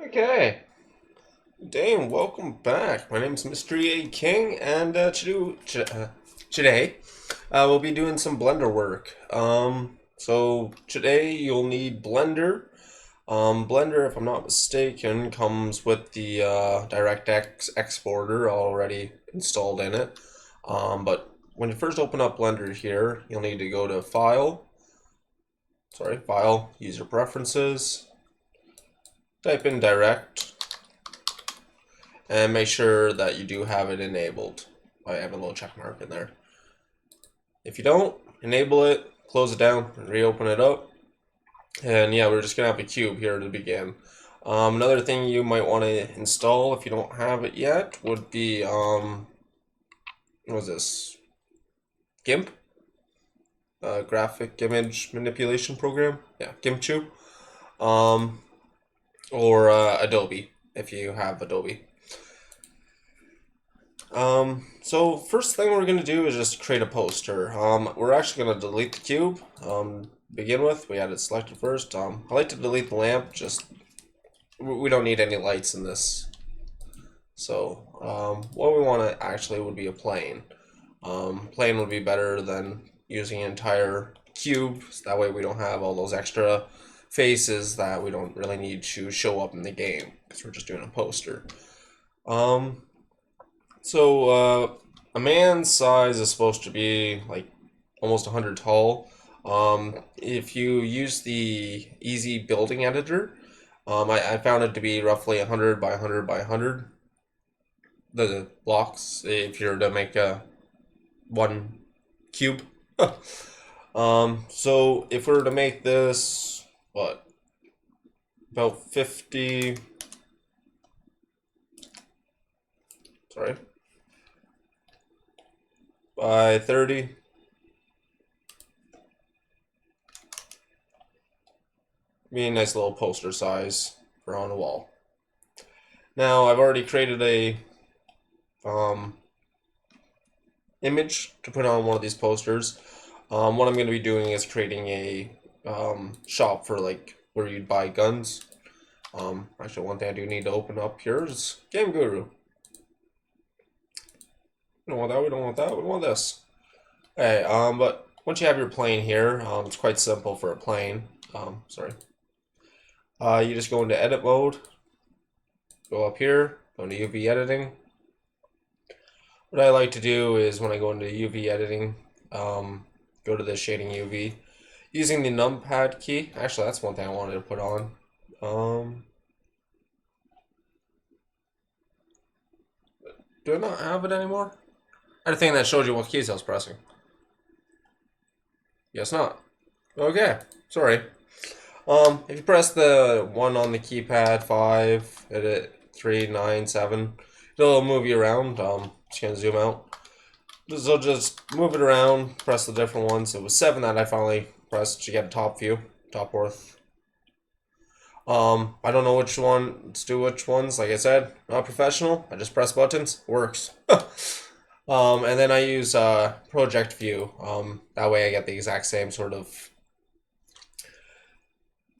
Okay, good day and welcome back. My name is MrEaking, and today we'll be doing some Blender work. So today you'll need Blender. Blender, if I'm not mistaken, comes with the DirectX exporter already installed in it. But when you first open up Blender here, you'll need to go to File, User Preferences, type in Direct, and make sure that you do have it enabled. I have a little check mark in there. If you don't, enable it, close it down, and reopen it up. And yeah, we're just gonna have a cube here to begin. Another thing you might want to install if you don't have it yet would be what was this? GIMP, graphic image manipulation program. Yeah, GIMP, or Adobe if you have Adobe. So first thing we're gonna do is just create a poster. We're actually gonna delete the cube. Begin with, we had it selected first. I like to delete the lamp. Just we don't need any lights in this. So what we want to actually would be a plane. Plane would be better than using an entire cube. So that way we don't have all those extra faces that we don't really need to show up in the game because we're just doing a poster. So a man's size is supposed to be like almost 100 tall. If you use the easy building editor, I found it to be roughly 100 by 100 by 100. The blocks, if you're to make a one cube. So if we were to make this, what, about 50, sorry, by 30. Be a nice little poster size for on the wall. Now I've already created a image to put on one of these posters. What I'm going to be doing is creating a shop for like where you'd buy guns. Actually, one thing I do need to open up here is GameGuru. We don't want that. We don't want that. We want this. Okay. But once you have your plane here, it's quite simple for a plane. Sorry. You just go into edit mode. Go up here. Go into UV editing. What I like to do is when I go into UV editing, go to the shading UV, using the numpad key. Actually, that's one thing I wanted to put on. Do I not have it anymore? I had a thing that showed you what keys I was pressing. Guess not. Okay, sorry. If you press the one on the keypad, 5, edit 3, 9, 7, it'll move you around. Just gonna zoom out. So just move it around, press the different ones. It was 7 that I finally pressed to get a top view, top worth. I don't know which one to do which ones. Like I said, not professional. I just press buttons. Works. And then I use project view. That way I get the exact same sort of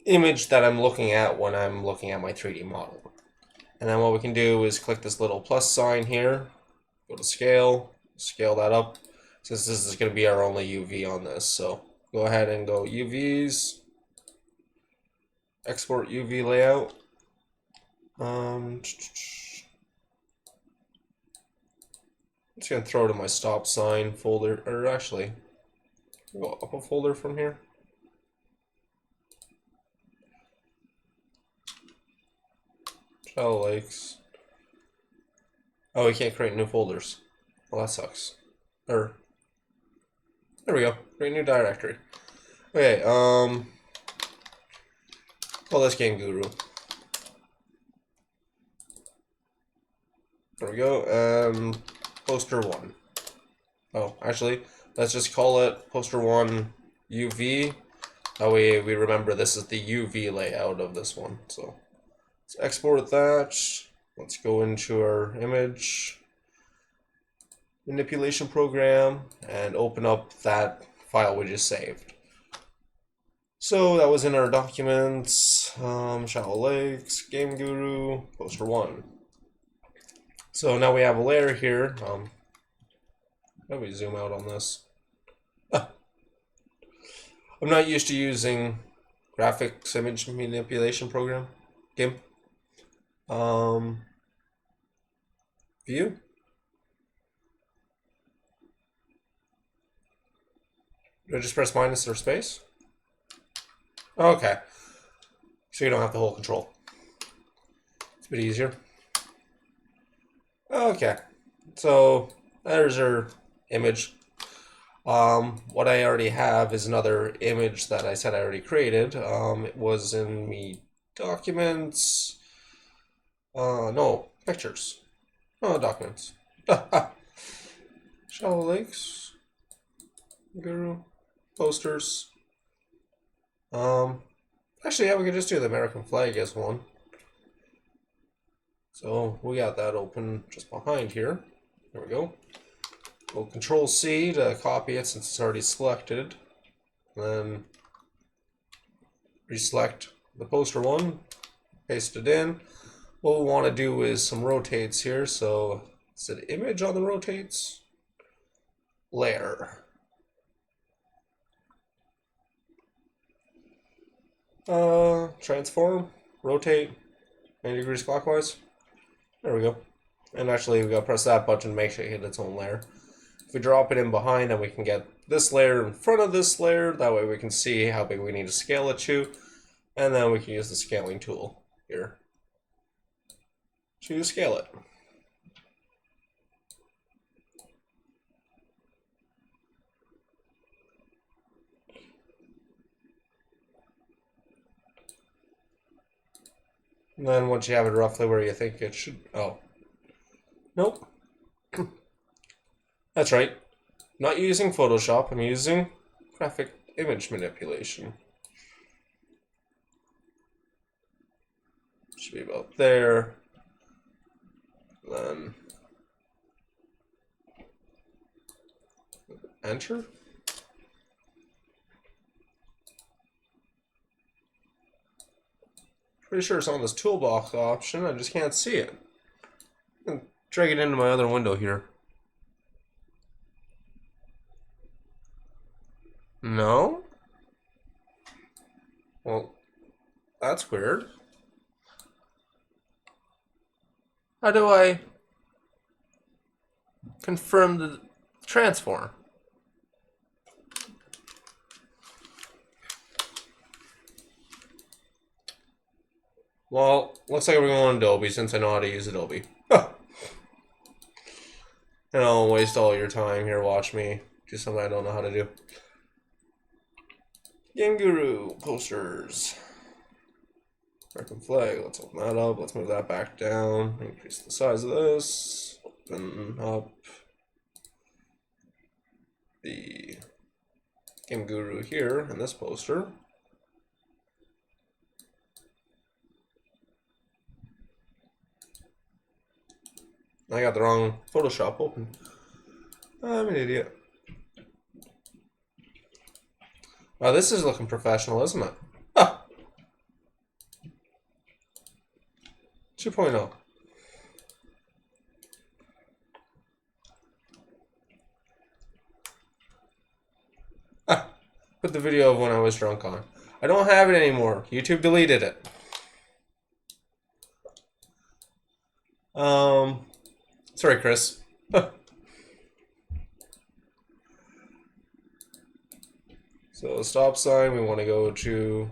image that I'm looking at when I'm looking at my 3D model. And then what we can do is click this little plus sign here, go to scale, scale that up, since this is going to be our only UV on this. So go ahead and go UVs, export UV layout. I'm just going to throw it in my stop sign folder, or actually, go up a folder from here. Shallow Lakes. Oh, we can't create new folders. Well, that sucks. There we go. Create new directory. Okay, call this GameGuru. There we go, poster 1. Oh, actually, let's just call it poster 1 UV. That way we remember this is the UV layout of this one. So let's export that. Let's go into our image manipulation program and open up that file we just saved. So that was in our documents, Shallow Lakes, GameGuru, poster 1. So now we have a layer here. How do we zoom out on this? I'm not used to using graphics image manipulation program. GIMP. View. Do I just press minus or space? Okay. So you don't have to hold control. It's a bit easier. Okay. So there's our image. What I already have is another image that I said I already created. It was in me documents. No, pictures. Oh, documents. Shallow Lakes. Guru. Posters. Actually, yeah, we could just do the American flag as one. So we got that open just behind here. There we go. We'll Control C to copy it since it's already selected. Then reselect the poster one, paste it in. What we want to do is some rotates here. So is it image on the rotates? Layer. Transform, rotate 90 degrees clockwise. There we go. And actually, we gotta press that button to make sure it hit its own layer. If we drop it in behind, then we can get this layer in front of this layer. That way we can see how big we need to scale it to. And then we can use the scaling tool here to scale it. And then once you have it roughly where you think it should... Oh. Nope. That's right. Not using Photoshop, I'm using graphic image manipulation. Should be about there. Then enter. Pretty sure it's on this toolbox option, I just can't see it. And drag it into my other window here. No? Well, that's weird. How do I confirm the transform? Well, looks like we're going on Adobe since I know how to use Adobe. And I'll waste all your time here, watch me do something I don't know how to do. GameGuru posters. American flag, let's open that up, let's move that back down, increase the size of this, open up the GameGuru here in this poster. I got the wrong Photoshop open. I'm an idiot. Wow, this is looking professional, isn't it? Ah! 2.0. Ah, put the video of when I was drunk on. I don't have it anymore. YouTube deleted it. Sorry, Chris. So stop sign, we want to go to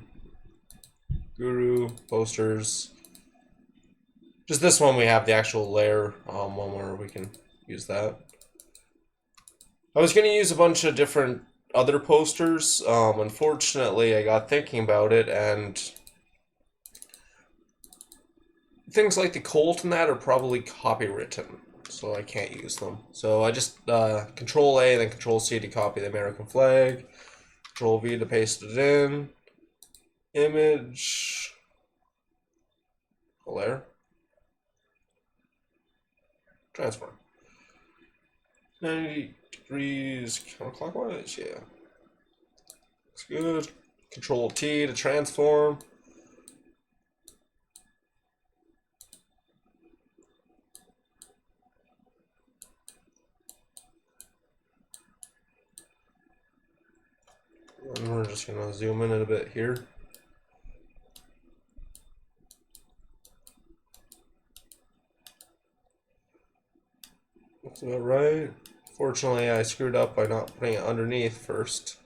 Guru, posters. Just this one we have the actual layer one where we can use that. I was going to use a bunch of different other posters. Unfortunately, I got thinking about it, and things like the Colt and that are probably copywritten, so I can't use them. So I just Control A and then Control C to copy the American flag. Control V to paste it in. Image. Layer. Transform. 90 degrees counterclockwise, yeah. Looks good. Control T to transform. And we're just gonna zoom in a bit here. Looks about right. Fortunately, I screwed up by not putting it underneath first.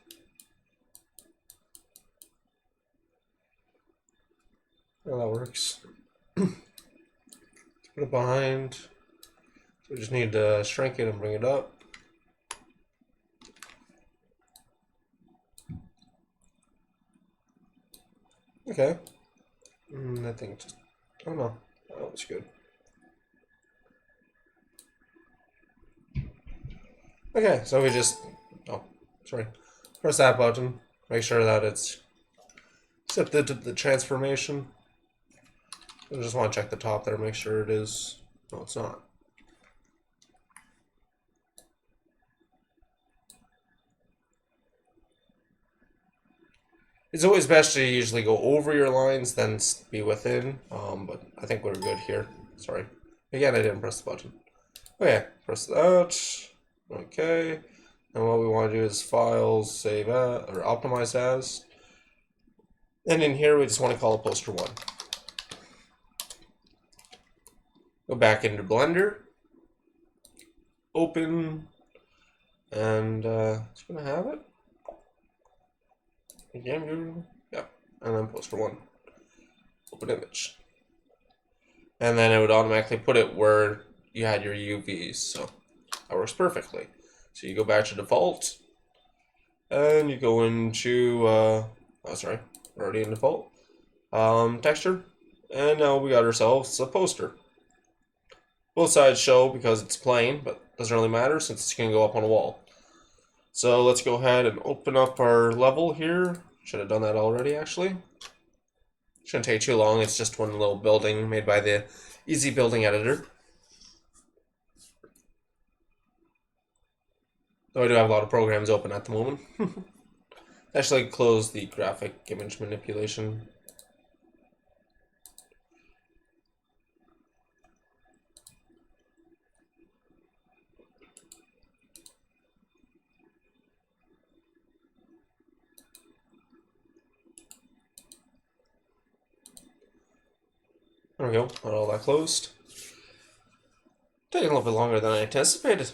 Oh, that works. Put it behind. So we just need to shrink it and bring it up. Okay. I think just, oh no, that looks good. Okay, so we just, press that button. Make sure that it's set the transformation. I just want to check the top there, make sure it is. No, it's not. It's always best to usually go over your lines than be within, but I think we're good here. Sorry. Again, I didn't press the button. Okay, press that. Okay. And what we want to do is files, save as, or optimized as. And in here, we just want to call it poster 1. Go back into Blender. Open. And it's going to have it. GameGuru. Yeah. And then poster 1. Open image. And then it would automatically put it where you had your UVs. So that works perfectly. So you go back to default. And you go into, we're already in default. Texture. And now we got ourselves a poster. Both sides show because it's plain, but doesn't really matter since it's going to go up on a wall. So let's go ahead and open up our level here. Should have done that already, actually. Shouldn't take too long. It's just one little building made by the Easy Building Editor. Though I do have a lot of programs open at the moment. Actually, close the graphic image manipulation. There we go, got all that closed. Taking a little bit longer than I anticipated.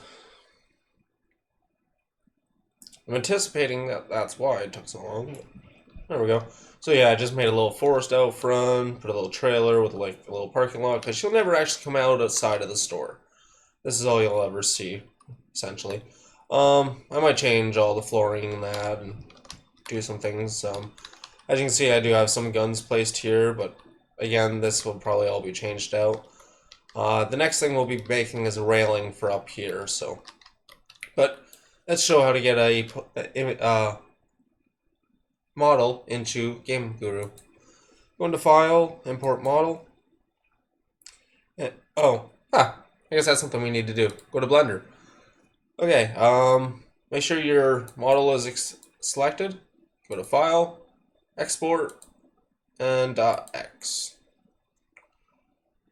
I'm anticipating that's why it took so long. There we go. So yeah, I just made a little forest out front, put a little trailer with like a little parking lot, because she'll never actually come out outside of the store. This is all you'll ever see, essentially. I might change all the flooring and that and do some things. As you can see, I do have some guns placed here, but again, this will probably all be changed out. The next thing we'll be making is a railing for up here, so. But let's show how to get a model into GameGuru. Go into File, Import Model. And, I guess that's something we need to do. Go to Blender. Okay, make sure your model is selected. Go to File, Export, and .x.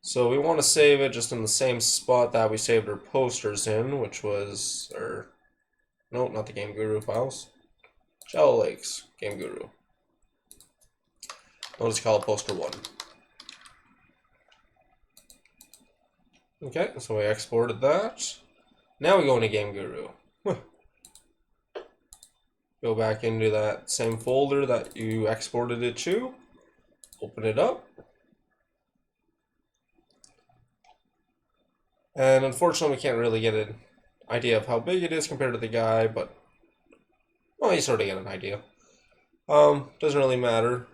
So we want to save it just in the same spot that we saved our posters in, which was, no, not the GameGuru files. Shallow Lakes, GameGuru. I'll just call it poster 1. Okay, so we exported that. Now we go into GameGuru. Go back into that same folder that you exported it to. Open it up. And unfortunately, we can't really get an idea of how big it is compared to the guy, but, well, you sort of get an idea. Doesn't really matter.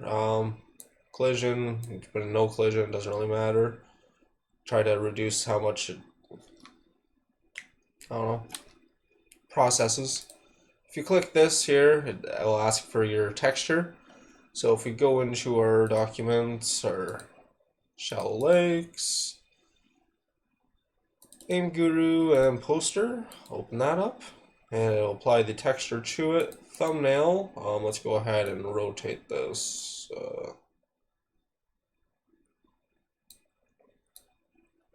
Collision, you can put in no collision, doesn't really matter. Try to reduce how much it, I don't know, processes. If you click this here, it will ask for your texture. So if we go into our documents, our Shallow Lakes, GameGuru and poster, open that up, and it'll apply the texture to it. Thumbnail. Let's go ahead and rotate this.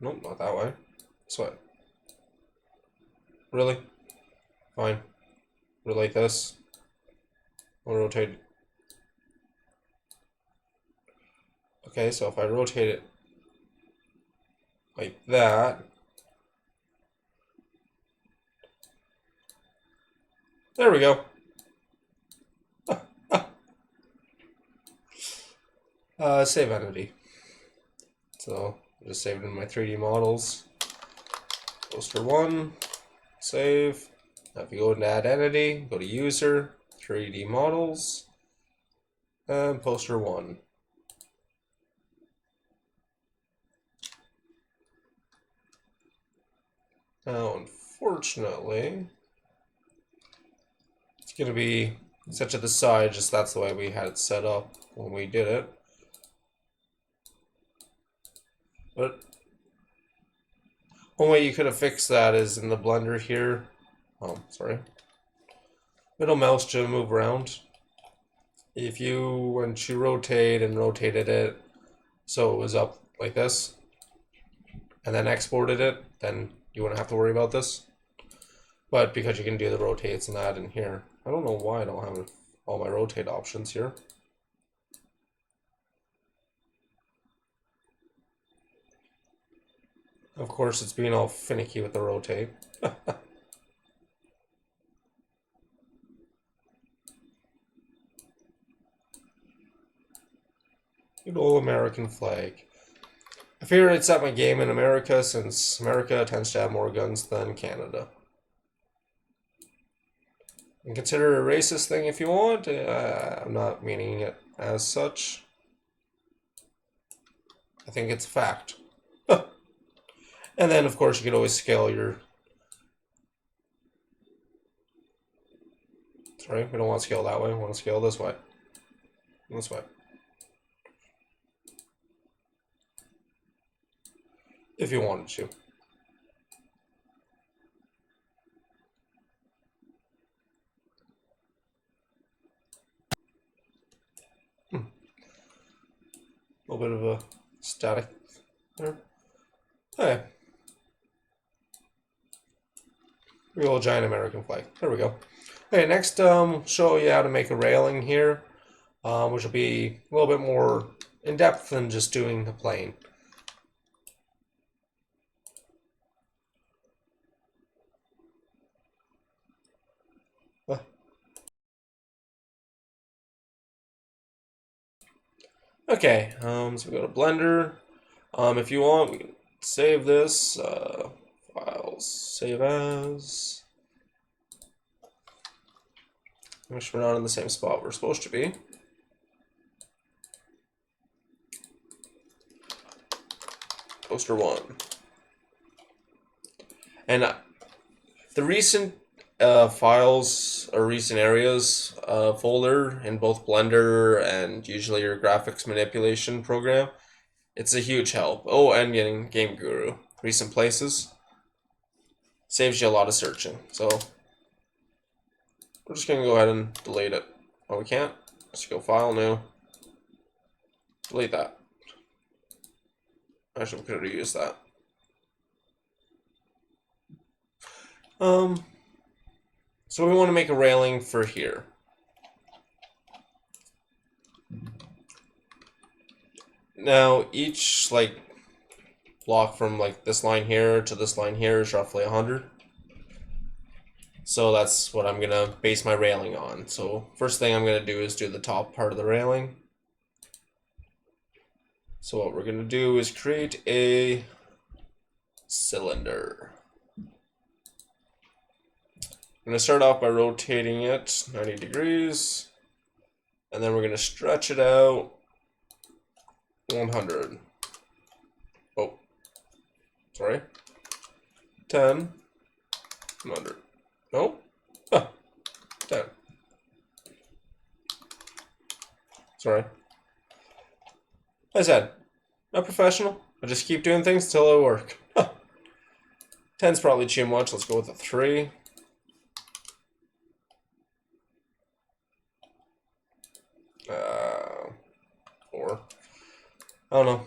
Nope, not that way. This way. Really? Fine. Like this. I'll rotate. Okay, so if I rotate it like that, there we go. Save entity. So I just saved in my 3D models. Poster 1, save. Now if you go into add entity, go to user, 3D models, and poster 1. Now unfortunately, it's going to be set to the side, just that's the way we had it set up when we did it. But one way you could have fixed that is in the blender here. Oh, sorry. Middle mouse to move around. If you went to rotate and rotated it so it was up like this, and then exported it, then you wouldn't have to worry about this. But because you can do the rotates and that in here, I don't know why I don't have all my rotate options here. Of course, it's being all finicky with the rotate. Good old American flag. I figured I'd set my game in America since America tends to have more guns than Canada. And consider it a racist thing if you want. I'm not meaning it as such. I think it's a fact. And then, of course, you could always scale your... Sorry, we don't want to scale that way. We want to scale this way. This way. If you wanted to. A little bit of a static there. Okay. Real old giant American flag. There we go. Okay, next show you how to make a railing here, which will be a little bit more in depth than just doing the plane. Okay, so we go to Blender. If you want, we can save this. Files, save as. Make sure we're not in the same spot we're supposed to be. Poster 1. And the recent files or recent areas folder in both Blender and usually your graphics manipulation program, it's a huge help. Oh, and getting GameGuru. Recent places. Saves you a lot of searching. So we're just going to go ahead and delete it. Oh, we can't? Let's go File, New. Delete that. Actually, we could have used that. So we want to make a railing for here. Now, each block from this line here to this line here is roughly 100. So that's what I'm going to base my railing on. So first thing I'm going to do is do the top part of the railing. So what we're going to do is create a cylinder. I'm going to start off by rotating it 90 degrees. And then we're going to stretch it out 100. Oh, sorry. 10, 100. No? 10. Sorry. Like I said, not professional. I just keep doing things until they work. 10's probably too much. Let's go with a 3. I don't know.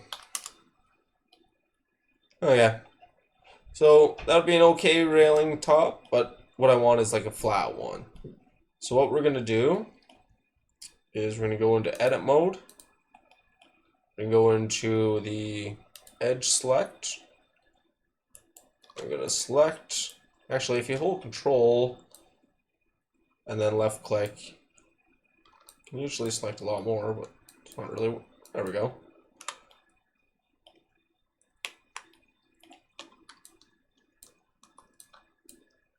Oh yeah. So that would be an okay railing top, but what I want is like a flat one. So what we're gonna do is we're gonna go into edit mode. We're gonna go into the edge select. We're gonna select. Actually, if you hold Control and then left click, you can usually select a lot more, but it's not really. There we go.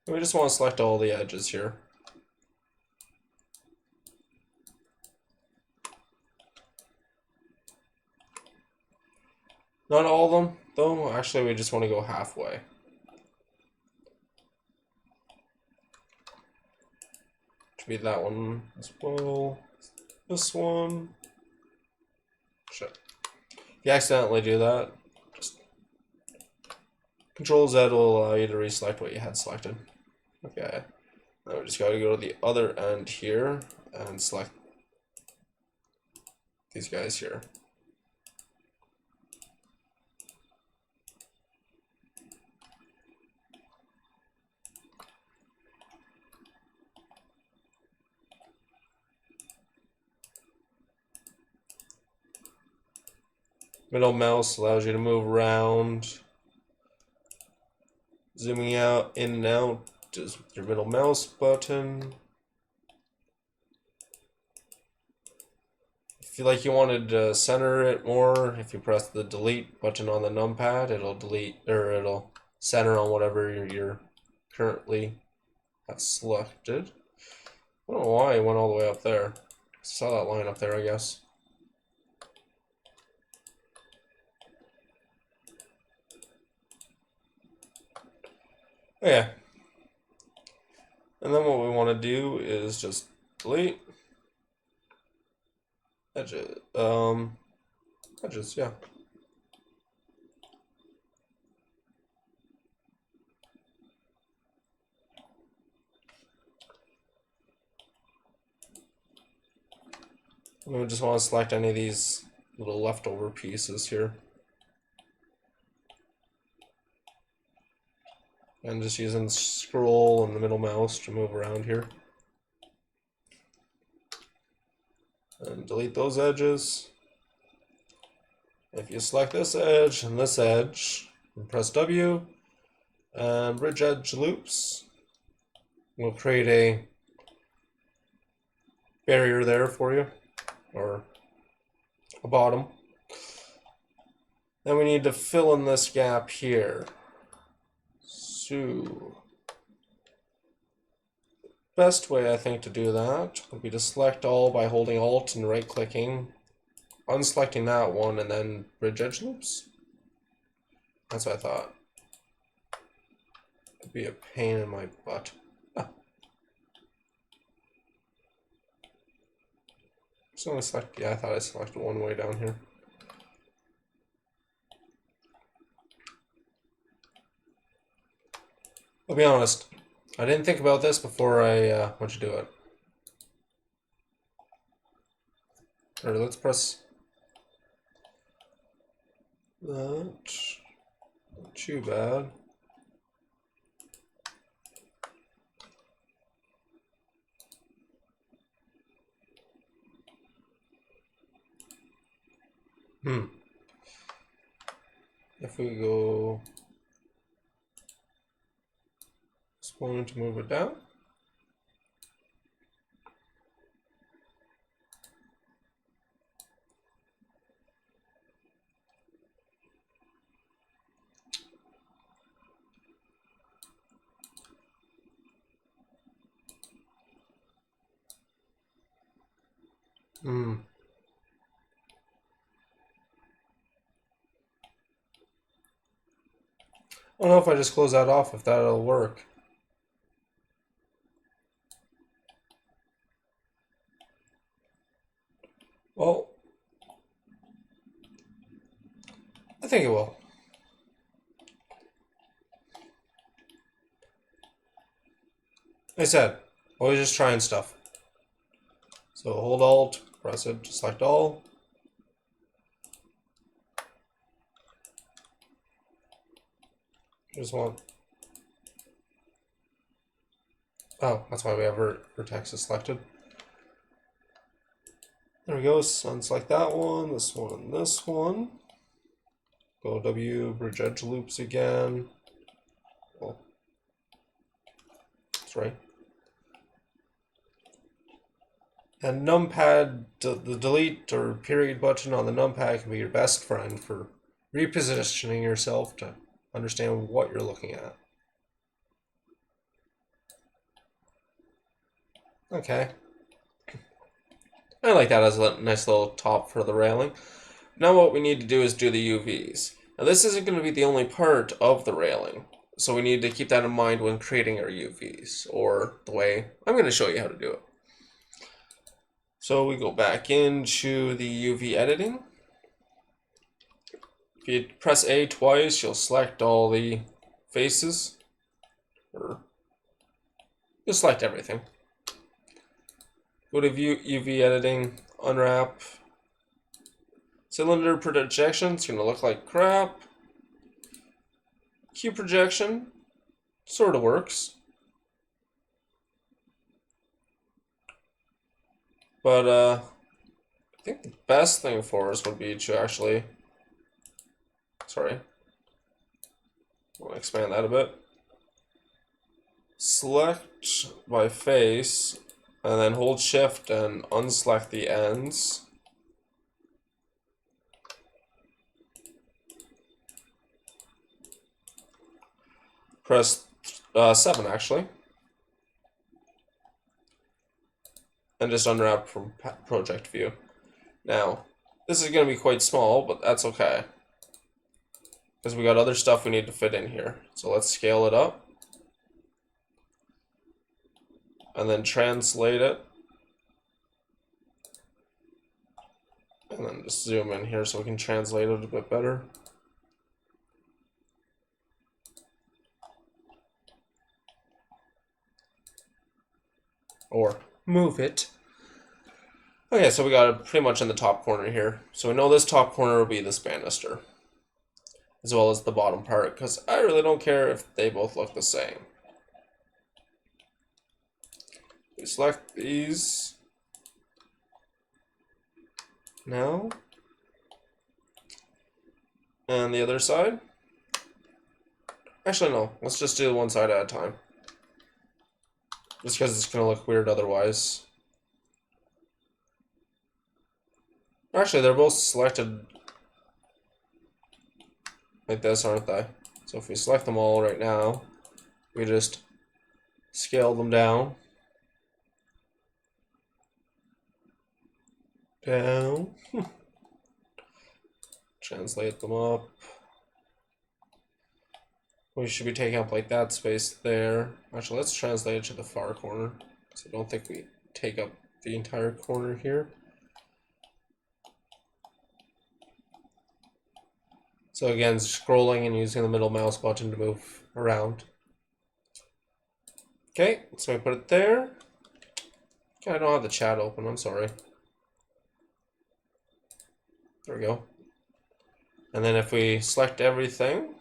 We just want to select all the edges here. Not all of them, though. Actually, we just want to go halfway. To be that one as well. This one. Shit. If you accidentally do that, just Control Z will allow you to reselect what you had selected. Okay. Now we just got to go to the other end here and select these guys here. Middle mouse allows you to move around. Zooming out, in and out, just with your middle mouse button. If you like, you wanted to center it more, if you press the delete button on the numpad, it'll delete, or it'll center on whatever you're currently have selected. I don't know why it went all the way up there. I saw that line up there, I guess. Oh, yeah. And then what we want to do is just delete edges. Edges, yeah. And we just want to select any of these little leftover pieces here. And just using scroll and the middle mouse to move around here. And delete those edges. If you select this edge and this edge, and press W, and bridge edge loops, we'll create a barrier there for you, or a bottom. Then we need to fill in this gap here. So, best way I think to do that would be to select all by holding Alt and right clicking, unselecting that one, and then bridge edge loops. That's what I thought. It'd be a pain in my butt. So I'm gonna select, yeah, I thought I selected one way down here. I'll be honest, I didn't think about this before I went to do it. Or let's press that. Not too bad. If we go just wanted to move it down. I don't know if I just close that off, if that'll work. Well, I think it will. Like I said, always just trying stuff. So hold Alt, press it, select all. Just want. Oh, that's why we have vertex selected. There we go. Unselect that one, this one, and this one. Go W, bridge edge loops again. Well, that's right. And numpad, the delete or period button on the numpad can be your best friend for repositioning yourself to understand what you're looking at. Okay. I like that as a nice little top for the railing. Now what we need to do is do the UVs. Now this isn't going to be the only part of the railing, so we need to keep that in mind when creating our UVs, or the way I'm going to show you how to do it. So we go back into the UV editing. If you press A twice, you'll select all the faces, or you'll select everything. Go to view UV editing, unwrap. Cylinder projection's gonna look like crap. Cube projection sort of works, but I think the best thing for us would be to actually. Sorry, I'll expand that a bit. Select by face, and then hold Shift and unselect the ends. Press 7 actually, and just unwrap from project view. Now, this is going to be quite small, but that's okay, because we got other stuff we need to fit in here. So let's scale it up, and then translate it, and then just zoom in here so we can translate it a bit better. Or move it. Okay, so we got it pretty much in the top corner here. So we know this top corner will be this banister, as well as the bottom part, because I really don't care if they both look the same. We select these now, and the other side. Actually, no, let's just do one side at a time, just because it's going to look weird otherwise. Actually, they're both selected like this, aren't they? So if we select them all right now, we just scale them down. Translate them up. We should be taking up like that space there. Actually, let's translate it to the far corner, because I don't think we take up the entire corner here. So again, scrolling and using the middle mouse button to move around. Okay, so we put it there. Okay, I don't have the chat open, I'm sorry. There we go. And then if we select everything,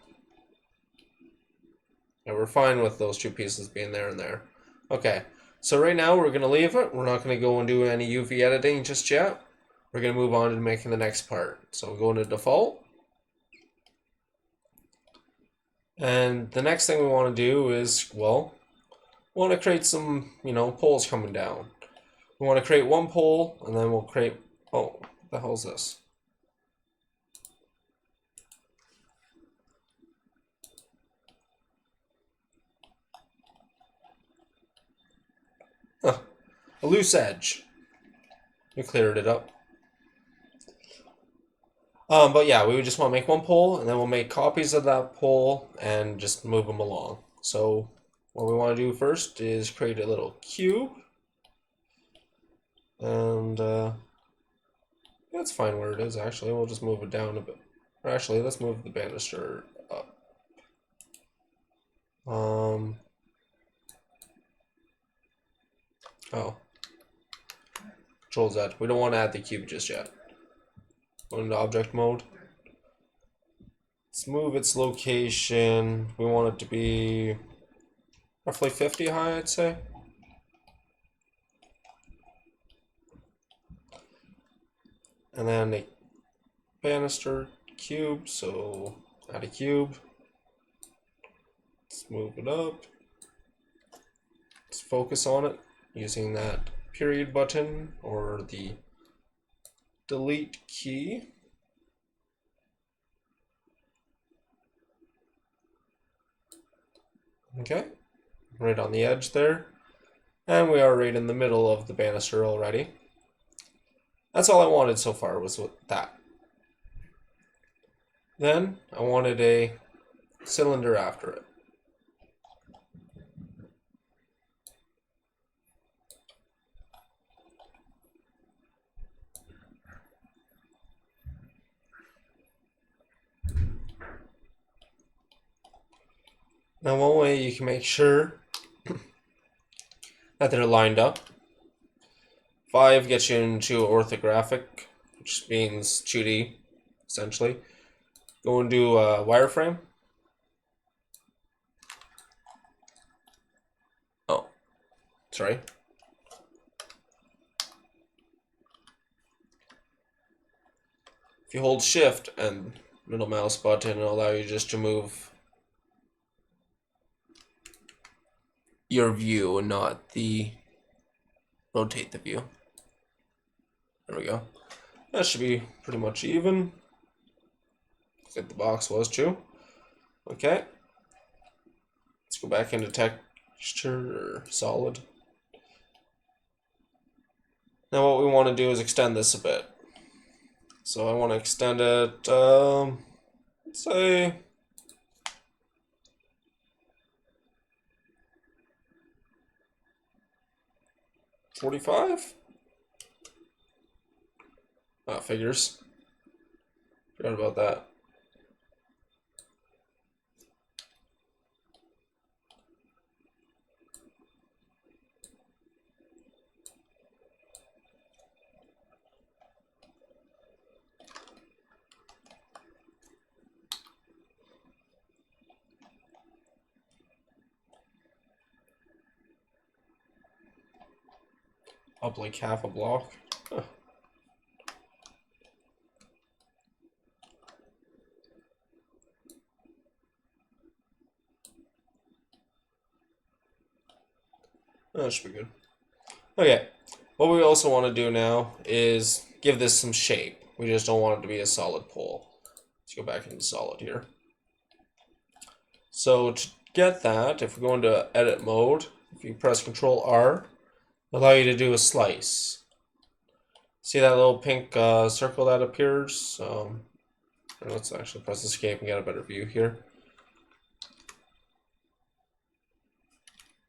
yeah, we're fine with those two pieces being there and there. Okay, so right now we're going to leave it. We're not going to go and do any UV editing just yet. We're going to move on to making the next part. So we'll go into default. And the next thing we want to do is, well, we want to create some, poles coming down. We want to create one pole, and then we'll create, oh, what the hell is this? Huh, a loose edge. We cleared it up. But yeah, we would just want to make one pole, and then we'll make copies of that pole and just move them along. So what we want to do first is create a little cube. And that's fine where it is, actually. We'll just move it down a bit. Or actually, let's move the banister up. Oh. Control Z. We don't want to add the cube just yet. Go into object mode. Let's move its location. We want it to be roughly 50 high, I'd say. And then a banister cube, so add a cube. Let's move it up. Let's focus on it using that period button or the delete key. Okay, right on the edge there. And we are right in the middle of the banister already. That's all I wanted so far was with that. Then I wanted a cylinder after it. Now one way you can make sure that they're lined up. 5 gets you into orthographic, which means 2D, essentially. Go and do a wireframe. Oh, sorry. If you hold Shift and middle mouse button, it'll allow you just to move your view and not the rotate the view. There we go. That should be pretty much even. Looks like the box was too. Okay. Let's go back into texture or solid. Now what we want to do is extend this a bit. So I want to extend it, let's say 45. Figures. Forgot about that. Up like half a block. Huh. That should be good. Okay, what we also want to do now is give this some shape. We just don't want it to be a solid pole. Let's go back into solid here. So to get that, if we go into edit mode, if you press Control R, it'll allow you to do a slice. See that little pink circle that appears? Let's actually press escape and get a better view here.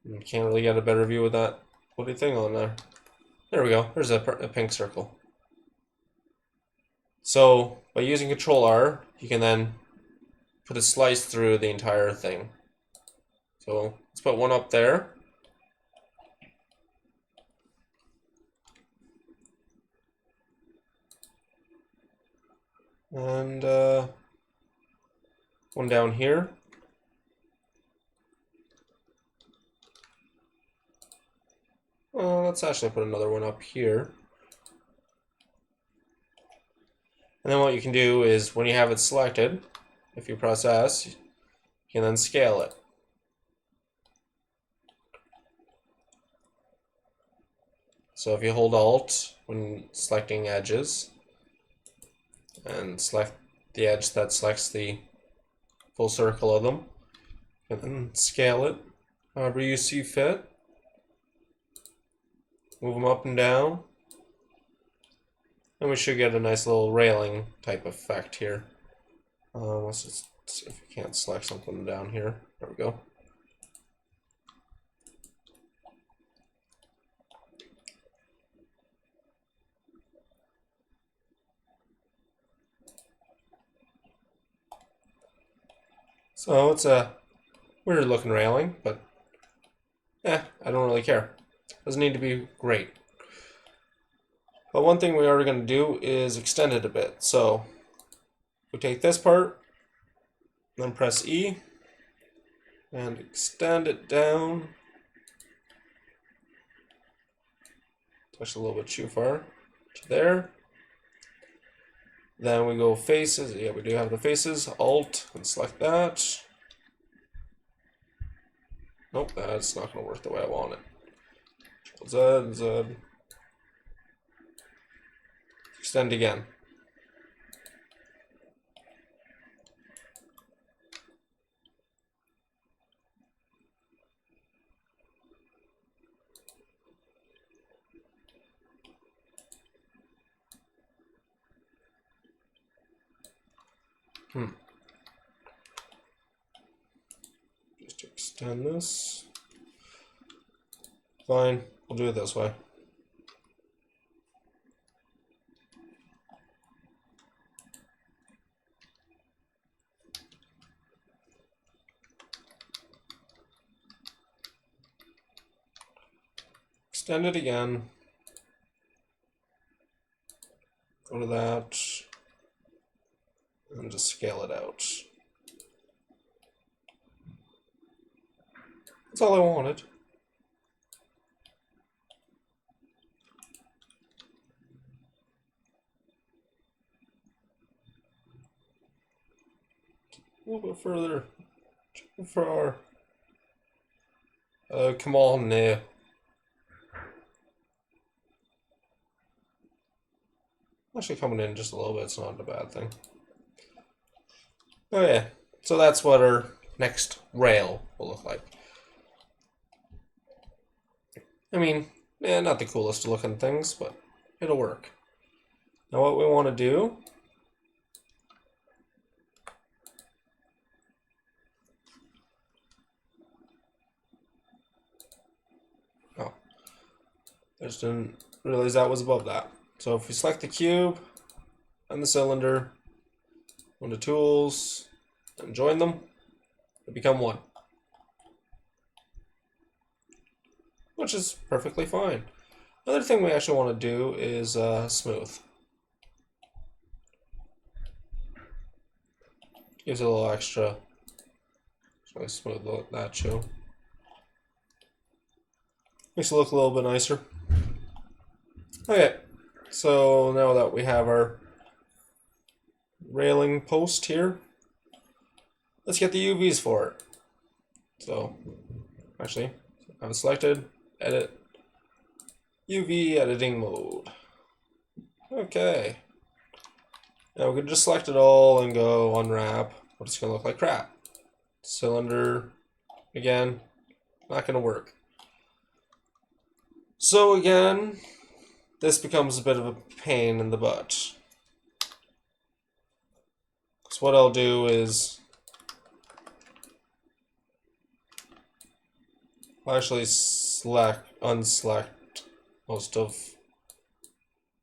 You can't really get a better view with that bloody thing on there. There we go. There's a pink circle. So by using Control R, you can then put a slice through the entire thing. So let's put one up there. And one down here. Let's actually put another one up here. And then what you can do is when you have it selected, if you press S, you can then scale it. So if you hold Alt when selecting edges and select the edge that selects the full circle of them, and then scale it however you see fit. Move them up and down. And we should get a nice little railing type effect here. Let's just see if we can't select something down here. There we go. So it's a weird looking railing, but I don't really care. Doesn't need to be great. But one thing we are going to do is extend it a bit. So we take this part Then press E and extend it down. Touch a little bit too far to there. Then we go faces. Yeah, we do have the faces. Alt and select that. Nope, that's not going to work the way I want it. Z, Z. Extend again. Just extend this. Fine, we'll do it this way. Extend it again. Go to that. And just scale it out. That's all I wanted. A little bit further. Too far. Come on now. Actually, coming in just a little bit, it's not a bad thing. Oh yeah, so that's what our next rail will look like. I mean, yeah, not the coolest looking things, but it'll work. Now what we want to do I just didn't realize that was above that. So if we select the cube and the cylinder, go to tools, and join them, they become one. Which is perfectly fine. Another thing we actually want to do is smooth. Gives it a little extra. So I smooth that too. Makes it look a little bit nicer. Okay, so now that we have our railing post here, let's get the UVs for it. So, actually, I have it selected, edit, UV editing mode. Okay. Now we can just select it all and go unwrap, but it's going to look like crap. Cylinder, again, not going to work. So again, this becomes a bit of a pain in the butt. So what I'll do is I'll actually unselect most of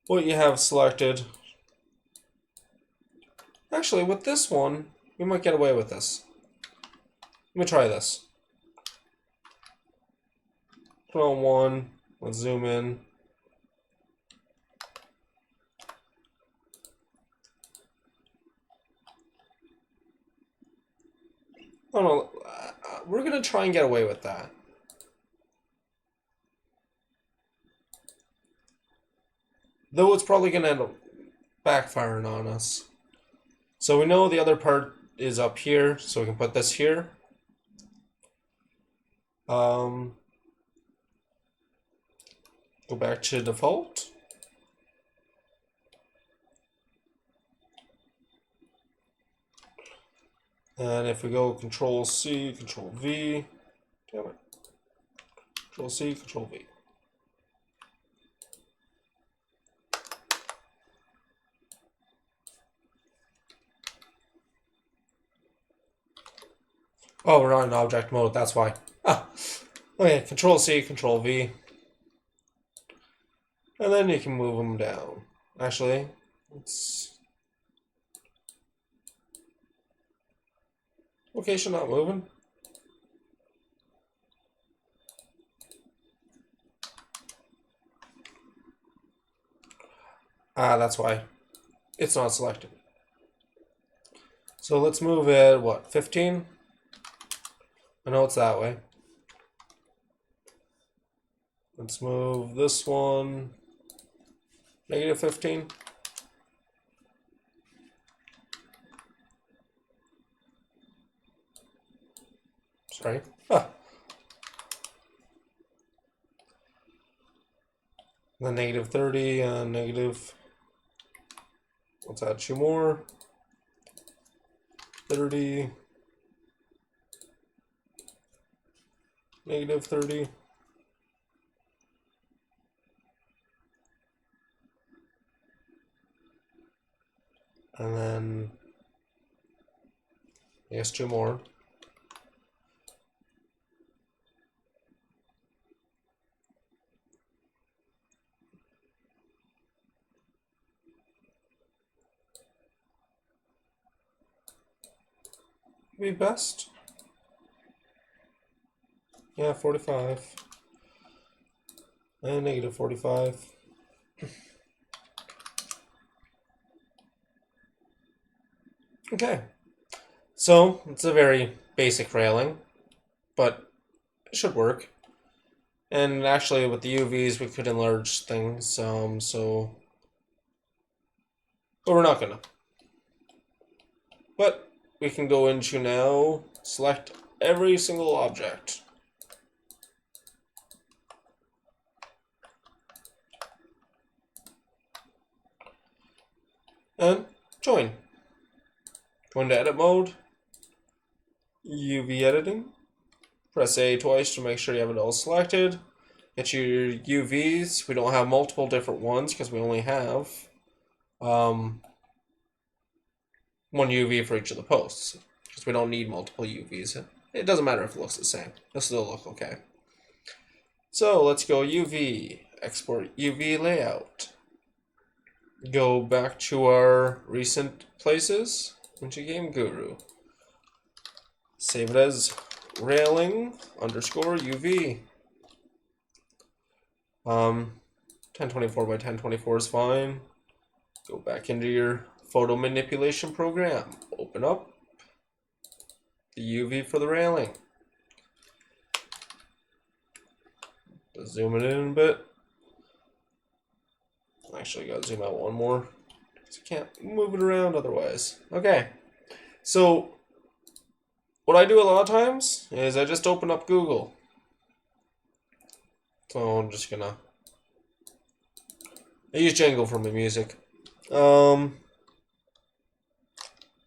what you have selected. Actually, with this one, we might get away with this. Let me try this. Put on one, let's zoom in. Oh no, we're gonna try and get away with that. Though it's probably gonna end up backfiring on us. So we know the other part is up here, so we can put this here. Go back to default. And if we go Control C, Control V, damn it, Control C, Control V. Oh, we're not in object mode, that's why. Ah, okay, Control C, Control V. And then you can move them down. Actually, it's location not moving. Ah, that's why. It's not selected. So let's move it, what, 15? I know it's that way. Let's move this one, negative 15. Sorry. Huh. Then negative 30 and negative, let's add 2 more. 30, negative 30. And then, I guess 2 more. Be best. Yeah, 45. And negative 45. Okay. So, it's a very basic railing, but it should work. And actually, with the UVs, we could enlarge things, but we're not gonna. But we can go into now, select every single object. And join. Go into edit mode, UV editing. Press A twice to make sure you have it all selected. Get your UVs. We don't have multiple different ones because we only have one UV for each of the posts. Because we don't need multiple UVs. It doesn't matter if it looks the same. It'll still look okay. So let's go UV, export UV layout. Go back to our recent places into GameGuru. Save it as railing underscore UV. 1024 by 1024 is fine. Go back into your photo manipulation program. Open up the UV for the railing. Zoom it in a bit. Actually, gotta zoom out one more. Because I can't move it around otherwise. Okay. So, what I do a lot of times is I just open up Google. So I'm just gonna... I use Django for my music. And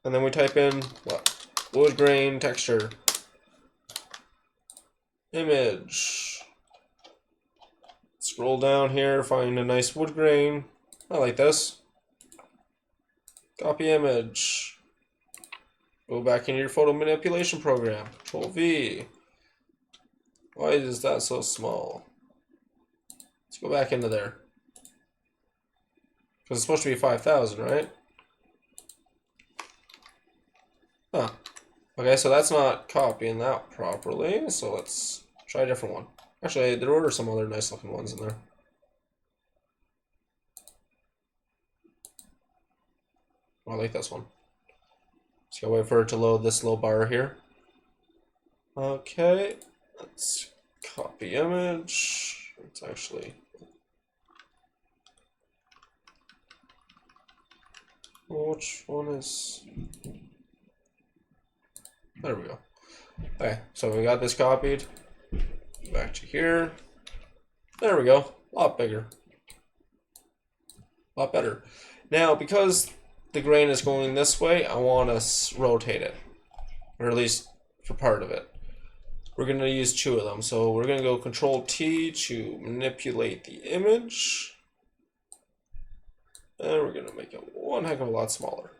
then we type in, what? Wood grain texture. Image. Scroll down here, find a nice wood grain. I like this. Copy image. Go back into your photo manipulation program. Control V. Why is that so small? Let's go back into there. Because it's supposed to be 5,000, right? Huh. Okay, so that's not copying that properly. So let's try a different one. Actually, there were some other nice looking ones in there. Oh, I like this one. Just gotta wait for it to load this little bar here. Okay, let's copy image. It's actually... Which one is... There we go. Okay, so we got this copied. Back to here. There we go. A lot bigger. A lot better. Now, because the grain is going this way, I want to rotate it. Or at least for part of it. We're going to use 2 of them. So we're going to go Control T to manipulate the image. And we're going to make it one heck of a lot smaller.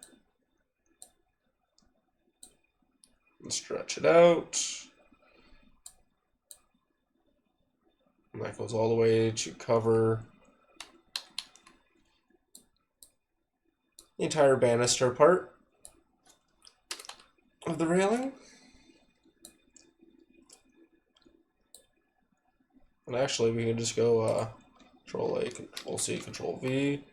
And stretch it out. And that goes all the way to cover the entire banister part of the railing. And actually, we can just go Control A, Control C, Control V.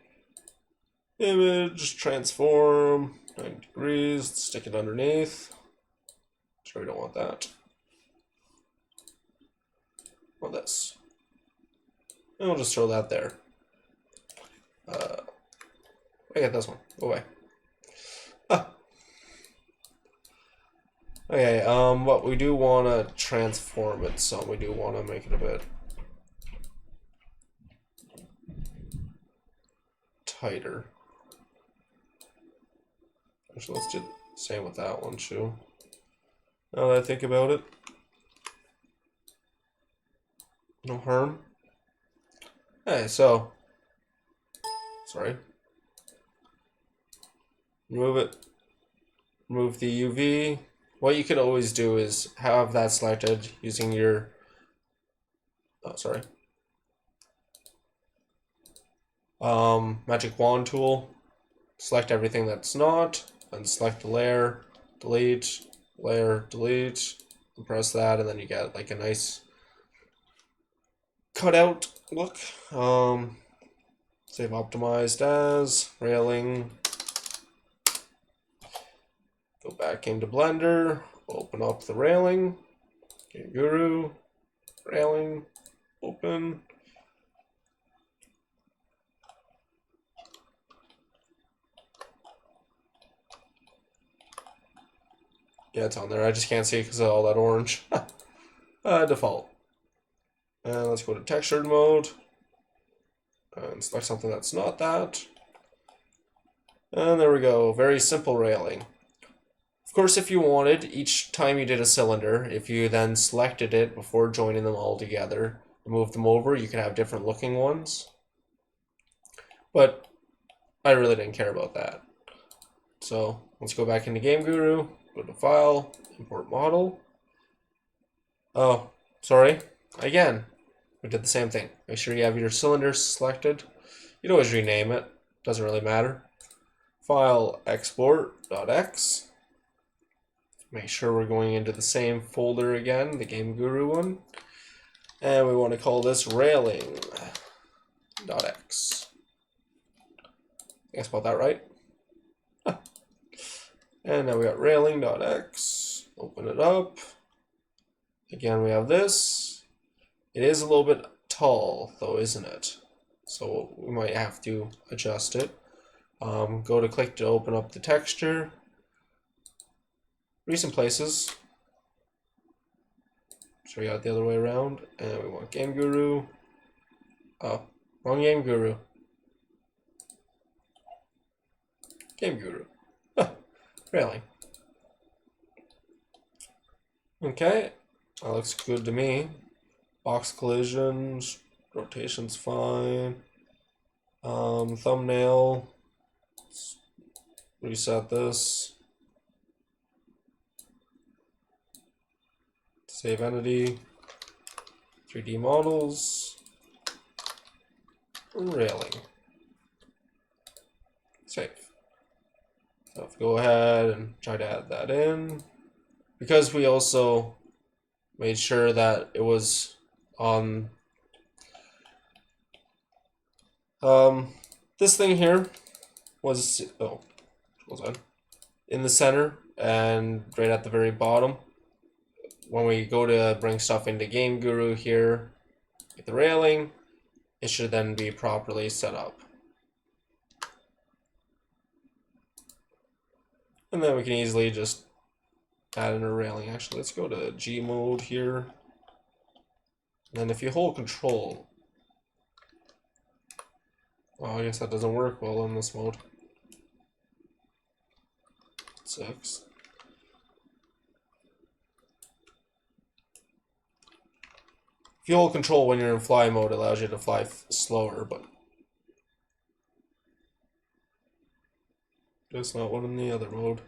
Image, transform, 90 degrees, stick it underneath. Sure, we don't want that. Or this. And we'll just throw that there. I get this one. Go away. Ah. Okay, but we do want to transform it, so we do want to make it a bit tighter. Actually, let's do the same with that one too. Now that I think about it, no harm. Okay, so sorry. Remove it. Remove the UV. What you could always do is have that selected using your magic wand tool. Select everything that's not, and select the layer, delete, layer, delete, and press that, and then you get like a nice cutout look. Save optimized as railing. Go back into Blender, open up the railing, GameGuru, railing, open. Yeah, it's on there. I just can't see it because of all that orange. Default. And let's go to textured mode and select something that's not that. And there we go. Very simple railing. Of course, if you wanted, each time you did a cylinder, if you then selected it before joining them all together and moved them over, you could have different looking ones. But I really didn't care about that. So let's go back into GameGuru, go to File, Import Model. Oh, sorry. Again, we did the same thing. Make sure you have your cylinders selected. You'd always rename it. Doesn't really matter. File, export.x. Make sure we're going into the same folder again, the GameGuru one. And we want to call this railing.x. I spelled that right. And now we got railing.x. Open it up. Again, we have this. It is a little bit tall, though, isn't it? So we might have to adjust it. Go to click to open up the texture. Recent places. So we got the other way around, and we want GameGuru. Oh, wrong GameGuru. GameGuru. Railing. Okay, that looks good to me. Box collisions, rotation's fine. Thumbnail. Let's reset this. Save entity. 3D models. Railing. Save. So if we go ahead and try to add that in, because we also made sure that it was on this thing here was in the center and right at the very bottom. When we go to bring stuff into GameGuru here with the railing, it should then be properly set up. And then we can easily just add in a railing. Actually, let's go to G mode here. And then if you hold control, well, I guess that doesn't work well in this mode. 6. If you hold control when you're in fly mode, it allows you to fly slower, but it's not one in the other mode.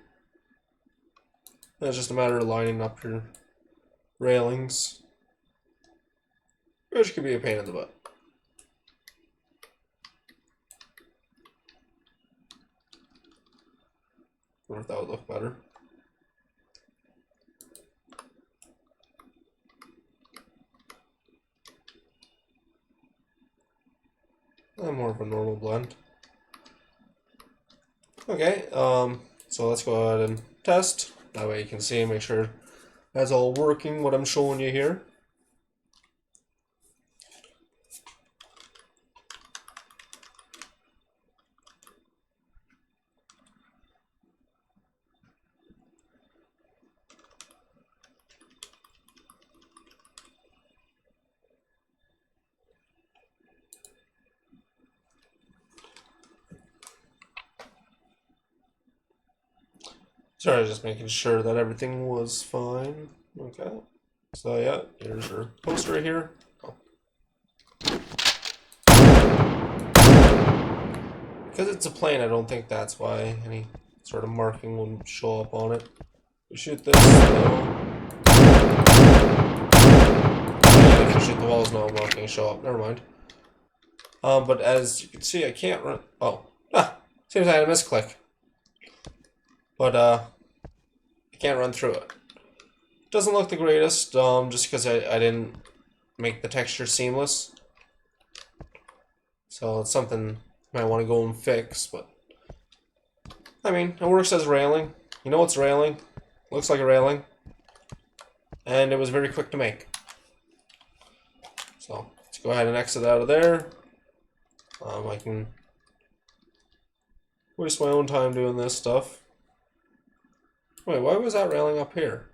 It's just a matter of lining up your railings, which can be a pain in the butt. Wonder if that would look better. More of a normal blend. Okay, So let's go ahead and test. That way you can see and make sure that's all working, what I'm showing you here. Sorry, just making sure that everything was fine. Okay. So yeah, here's your poster here. Oh. Because it's a plane, I don't think that's why any sort of marking wouldn't show up on it. We shoot this, though. Yeah, if you shoot the walls, no marking show up. Never mind. But as you can see, I can't run. Oh, seems I had a misclick. But I can't run through it. Doesn't look the greatest, just because I didn't make the texture seamless. So it's something you might want to go and fix, but I mean, it works as railing. You know it's railing. Looks like a railing. And it was very quick to make. So let's go ahead and exit out of there. I can waste my own time doing this stuff. Wait, why was that railing up here?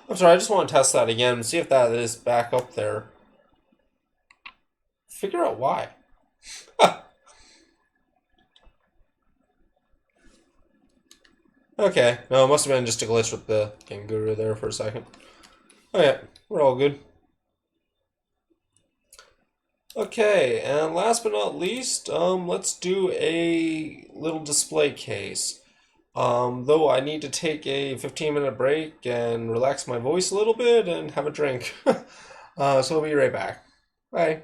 I'm sorry, I just want to test that again and see if that is back up there. Figure out why. Okay, no, it must have been just a glitch with the GameGuru there for a second. Oh yeah, we're all good. Okay, and last but not least, let's do a little display case. Though I need to take a 15-minute break and relax my voice a little bit and have a drink. So we'll be right back. Bye.